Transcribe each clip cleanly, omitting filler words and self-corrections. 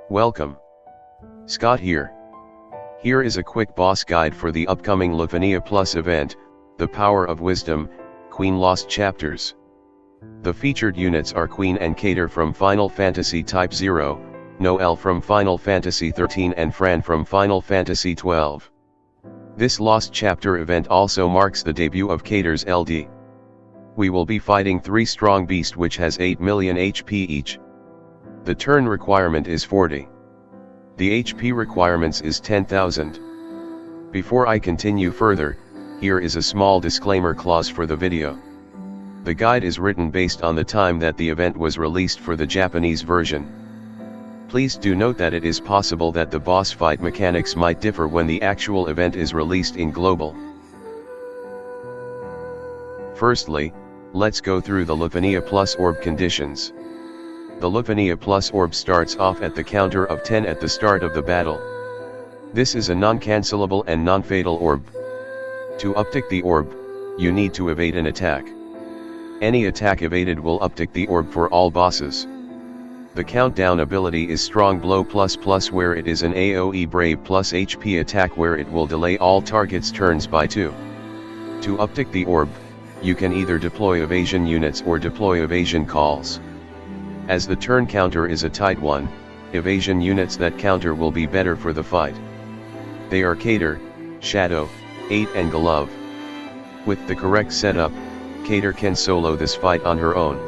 Welcome. Scott here. Here is a quick boss guide for the upcoming LUFENIA Plus event, The Power of Wisdom, Queen Lost Chapters. The featured units are Queen and Cater from Final Fantasy Type 0, Noel from Final Fantasy 13 and Fran from Final Fantasy 12. This Lost Chapter event also marks the debut of Cater's LD. We will be fighting 3 strong beasts which has 8 million HP each. The turn requirement is 40. The HP requirements is 10,000. Before I continue further, here is a small disclaimer clause for the video. The guide is written based on the time that the event was released for the Japanese version. Please do note that it is possible that the boss fight mechanics might differ when the actual event is released in global. Firstly, let's go through the LUFENIA Plus Orb conditions. The LUFENIA Plus Orb starts off at the counter of 10 at the start of the battle. This is a non-cancellable and non-fatal orb. To uptick the orb, you need to evade an attack. Any attack evaded will uptick the orb for all bosses. The countdown ability is Strong Blow++ where it is an AOE BRV+HP Attack where it will delay all targets' turns by 2. To uptick the orb, you can either deploy evasion units or deploy evasion calls. As the turn counter is a tight one, evasion units that counter will be better for the fight. They are Cater, Shadow, 8 and Glove. With the correct setup, Cater can solo this fight on her own.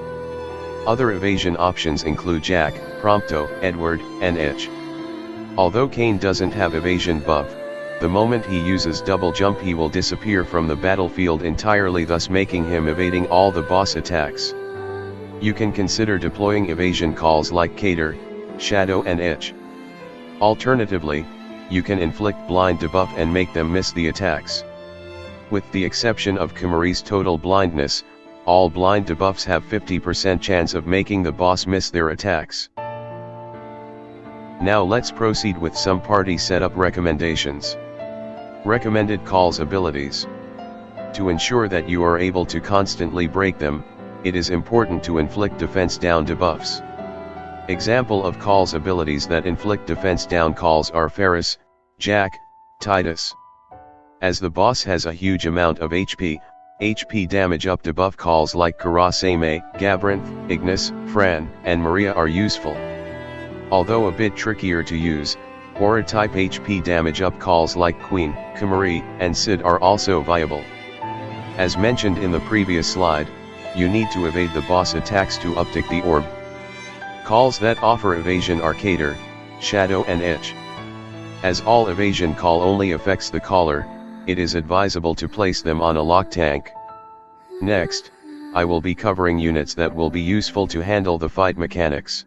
Other evasion options include Jack, Prompto, Edward, and Itch. Although Cain doesn't have evasion buff, the moment he uses double jump he will disappear from the battlefield entirely, thus making him evading all the boss attacks. You can consider deploying evasion calls like Cater, Shadow and Itch. Alternatively, you can inflict blind debuff and make them miss the attacks. With the exception of Kimuri's total blindness, all blind debuffs have 50% chance of making the boss miss their attacks. Now let's proceed with some party setup recommendations. Recommended calls abilities. To ensure that you are able to constantly break them, it is important to inflict defense down debuffs. Example of calls abilities that inflict defense down calls are Ferris, Jack, Titus. As the boss has a huge amount of HP damage up debuff calls like Karasame, Gabrinth, Ignis, Fran, and Maria are useful. Although a bit trickier to use, Aura type HP damage up calls like Queen, Kimuri, and Sid are also viable. As mentioned in the previous slide, you need to evade the boss attacks to uptick the orb. Calls that offer evasion are Cater, Shadow and Itch. As all evasion call only affects the caller, it is advisable to place them on a lock tank. Next, I will be covering units that will be useful to handle the fight mechanics.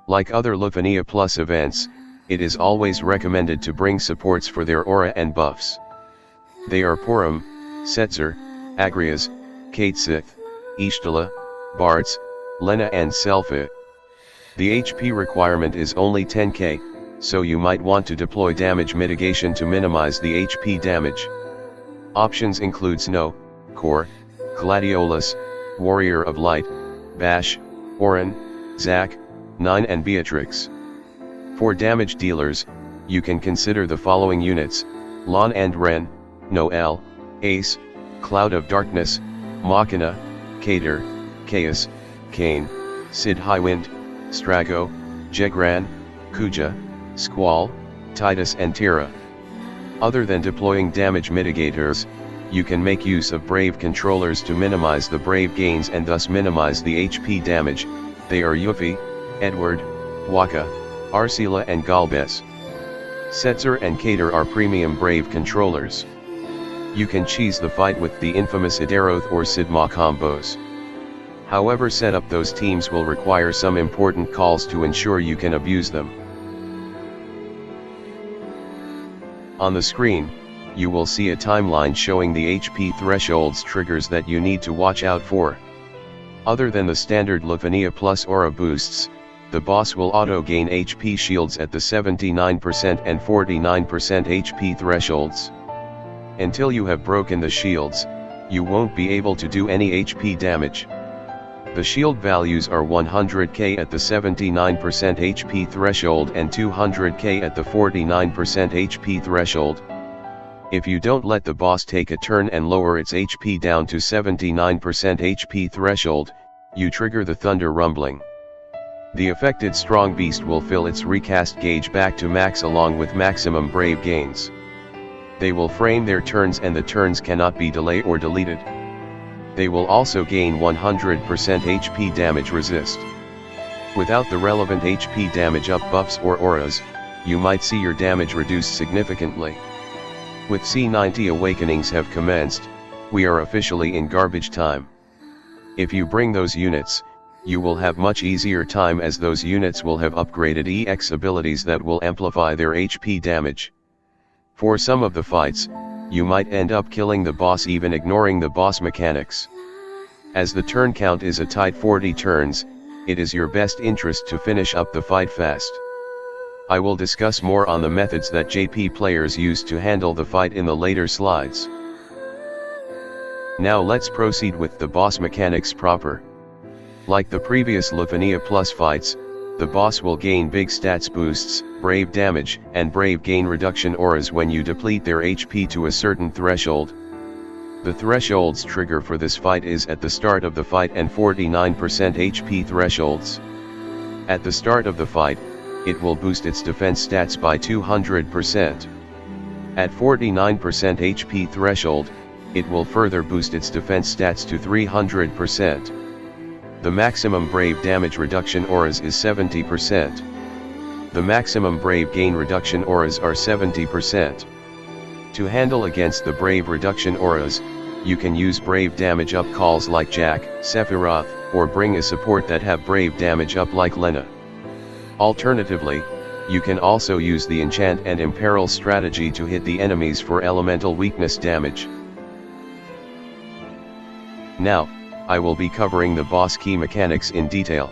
Like other LUFENIA Plus events, it is always recommended to bring supports for their aura and buffs. They are Porum, Setzer, Agrias, Katesith, Ishtala, Bartz, Lena and Selphit. The HP requirement is only 10k, so you might want to deploy damage mitigation to minimize the HP damage. Options include Snow, Core, Gladiolus, Warrior of Light, Bash, Orin, Zac, 9 and Beatrix. For damage dealers, you can consider the following units: Lon and Ren, Noel, Ace, Cloud of Darkness, Machina, Cater, Chaos, Cain, Sid Highwind, Strago, Jegran, Kuja, Squall, Titus and Tira. Other than deploying damage mitigators, you can make use of Brave controllers to minimize the Brave gains and thus minimize the HP damage. They are Yuffie, Edward, Waka, Arcela and Galbes. Setzer and Cater are premium Brave controllers. You can cheese the fight with the infamous Idaroth or Sidma combos. However, set up those teams will require some important calls to ensure you can abuse them. On the screen, you will see a timeline showing the HP thresholds triggers that you need to watch out for. Other than the standard LUFENIA Plus aura boosts, the boss will auto-gain HP shields at the 79% and 49% HP thresholds. Until you have broken the shields, you won't be able to do any HP damage. The shield values are 100k at the 79% HP threshold and 200k at the 49% HP threshold. If you don't let the boss take a turn and lower its HP down to 79% HP threshold, you trigger the thunder rumbling. The affected strong beast will fill its recast gauge back to max along with maximum brave gains. They will frame their turns and the turns cannot be delayed or deleted. They will also gain 100% HP damage resist. Without the relevant HP damage up buffs or auras, you might see your damage reduced significantly. With C90 awakenings have commenced, we are officially in garbage time. If you bring those units, you will have much easier time as those units will have upgraded EX abilities that will amplify their HP damage. For some of the fights, you might end up killing the boss even ignoring the boss mechanics. As the turn count is a tight 40 turns, it is your best interest to finish up the fight fast. I will discuss more on the methods that JP players use to handle the fight in the later slides. Now let's proceed with the boss mechanics proper. Like the previous LUFENIA Plus fights, the boss will gain big stats boosts, brave damage, and brave gain reduction auras when you deplete their HP to a certain threshold. The thresholds trigger for this fight is at the start of the fight and 49% HP thresholds. At the start of the fight, it will boost its defense stats by 200%. At 49% HP threshold, it will further boost its defense stats to 300%. The maximum brave damage reduction auras is 70%. The maximum brave gain reduction auras are 70%. To handle against the brave reduction auras, you can use brave damage up calls like Jack, Sephiroth, or bring a support that have brave damage up like Lena. Alternatively, you can also use the enchant and imperil strategy to hit the enemies for elemental weakness damage. Now, I will be covering the boss key mechanics in detail.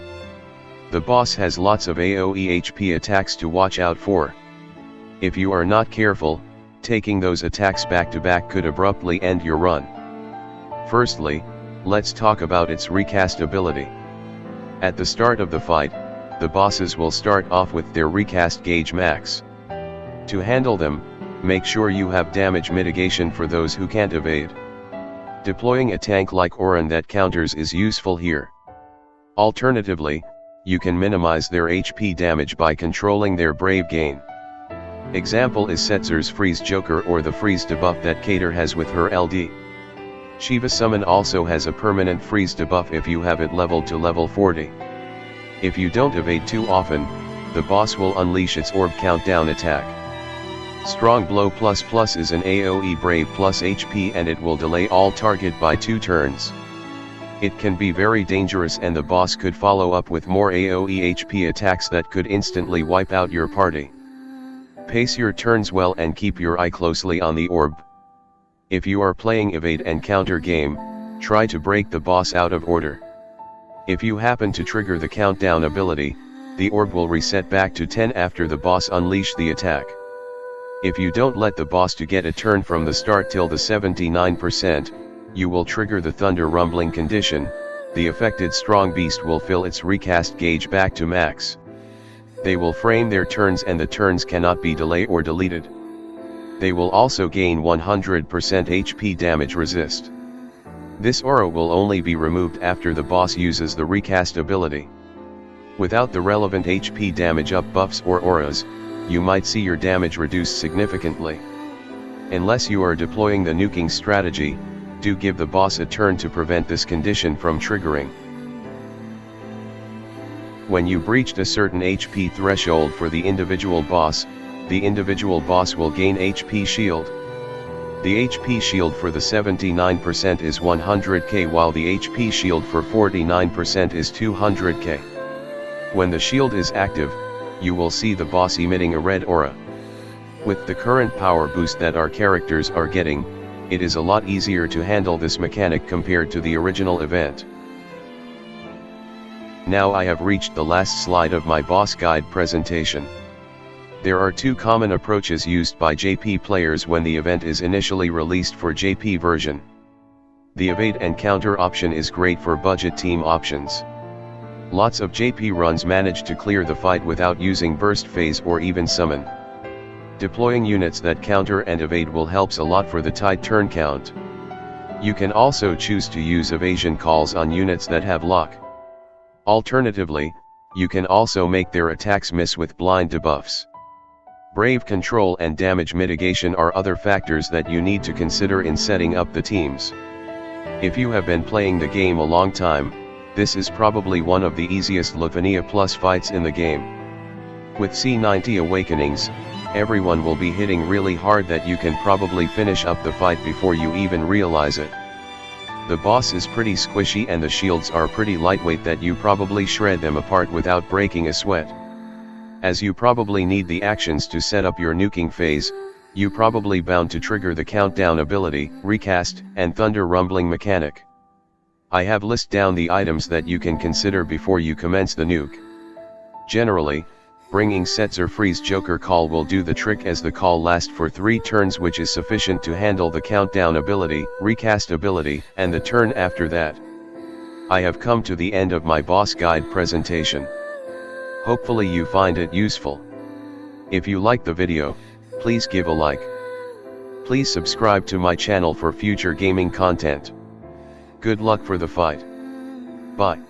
The boss has lots of AOE HP attacks to watch out for. If you are not careful, taking those attacks back to back could abruptly end your run. Firstly, let's talk about its recast ability. At the start of the fight, the bosses will start off with their recast gauge max. To handle them, make sure you have damage mitigation for those who can't evade. Deploying a tank like Orin that counters is useful here. Alternatively, you can minimize their HP damage by controlling their brave gain. Example is Setzer's Freeze Joker or the Freeze debuff that Kater has with her LD. Shiva Summon also has a permanent freeze debuff if you have it leveled to level 40. If you don't evade too often, the boss will unleash its Orb Countdown attack. Strong Blow ++ is an AOE BRV+HP and it will delay all target by 2 turns. It can be very dangerous and the boss could follow up with more AOE HP attacks that could instantly wipe out your party. Pace your turns well and keep your eye closely on the orb. If you are playing evade and counter game, try to break the boss out of order. If you happen to trigger the countdown ability, the orb will reset back to 10 after the boss unleash the attack. If you don't let the boss to get a turn from the start till the 79%, you will trigger the thunder rumbling condition. The affected strong beast will fill its recast gauge back to max. They will frame their turns and the turns cannot be delayed or deleted. They will also gain 100% HP damage resist. This aura will only be removed after the boss uses the recast ability. Without the relevant HP damage up buffs or auras, you might see your damage reduced significantly. Unless you are deploying the nuking strategy, do give the boss a turn to prevent this condition from triggering. When you breached a certain HP threshold for the individual boss will gain HP shield. The HP shield for the 79% is 100k while the HP shield for 49% is 200k. When the shield is active, you will see the boss emitting a red aura. With the current power boost that our characters are getting, it is a lot easier to handle this mechanic compared to the original event. Now I have reached the last slide of my boss guide presentation. There are 2 common approaches used by JP players when the event is initially released for JP version. The evade and counter option is great for budget team options. Lots of JP runs manage to clear the fight without using burst phase or even summon. Deploying units that counter and evade will helps a lot for the tight turn count. You can also choose to use evasion calls on units that have lock. Alternatively, you can also make their attacks miss with blind debuffs. Brave control and damage mitigation are other factors that you need to consider in setting up the teams. If you have been playing the game a long time, this is probably one of the easiest LUFENIA Plus fights in the game. With C90 Awakenings, everyone will be hitting really hard that you can probably finish up the fight before you even realize it. The boss is pretty squishy and the shields are pretty lightweight that you probably shred them apart without breaking a sweat. As you probably need the actions to set up your nuking phase, you probably bound to trigger the countdown ability, recast, and thunder rumbling mechanic. I have listed down the items that you can consider before you commence the nuke. Generally, bringing Setzer Freeze Joker call will do the trick as the call lasts for 3 turns, which is sufficient to handle the countdown ability, recast ability, and the turn after that. I have come to the end of my boss guide presentation. Hopefully you find it useful. If you like the video, please give a like. Please subscribe to my channel for future gaming content. Good luck for the fight. Bye.